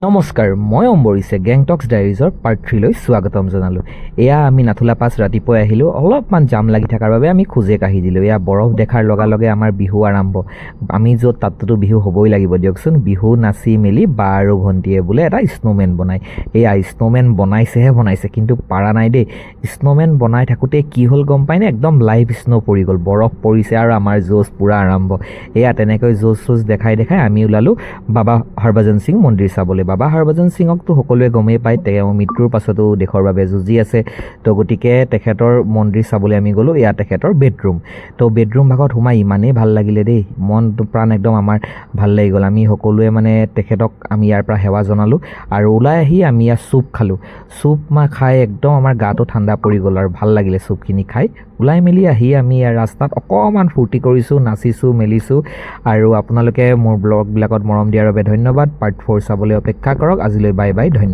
নমস্কাৰ মই অম্বৰীছে গেংটক্স ডায়েৰিজৰ পাৰ্ট 3 লৈ স্বাগতম জনালোঁ। এয়া আমি নাথুলা পাছ ৰাতিপুৱাই আহিলোঁ, অলপমান জাম লাগি থকাৰ বাবে আমি খোজে কাঢ়ি দিলোঁ। এয়া বৰফ দেখাৰ লগে লগে আমাৰ বিহু আৰম্ভ। আমি য'ত তাততো বিহু হ'বই লাগিব দিয়কচোন। বিহু নাচি মেলি বা আৰু ভণ্টিয়ে বোলে এটা স্ন'মেন বনায়। এয়া স্ন'মেন বনাইছে কিন্তু পাৰা নাই দেই। স্ন'মেন বনাই থাকোঁতে কি হ'ল গম পায়নে, একদম লাইভ স্ন' পৰি গ'ল, বৰফ পৰিছে আৰু আমাৰ য'জ পূৰা আৰম্ভ। এয়া তেনেকৈ য'জ দেখাই আমি ওলালোঁ বাবা হৰভজন সিং মন্দিৰ চাবলৈ। বাবা হৰভজন সিঙকতো সকলোৱে গমেই পায়, তেওঁ মৃত্যুৰ পাছতো দেশৰ বাবে যুঁজি আছে। তো গতিকে তেখেতৰ মন্দিৰ চাবলৈ আমি গ'লোঁ। এয়া তেখেতৰ বেডৰুম। তো বেডৰুম ভাগত সোমাই ইমানেই ভাল লাগিলে দেই, মন প্ৰাণ একদম আমাৰ ভাল লাগি গ'ল। আমি সকলোৱে মানে তেখেতক আমি ইয়াৰ পৰা সেৱা জনালোঁ আৰু ওলাই আহি আমি ইয়াত চুপ খালোঁ। চুপ খাই একদম আমাৰ গাটো ঠাণ্ডা পৰি গ'ল আৰু ভাল লাগিলে চুপখিনি খাই। ওলাই মেলি আহি আমি ৰাস্তাত অকণমান ফূৰ্তি কৰিছোঁ, নাচিছোঁ মেলিছোঁ। আৰু আপোনালোকে মোৰ ব্লগবিলাকত মৰম দিয়াৰ বাবে ধন্যবাদ। পাৰ্ট 4 চাবলৈ অপেক্ষা কৰক। আজিলৈ বাই বাই, ধন্যবাদ।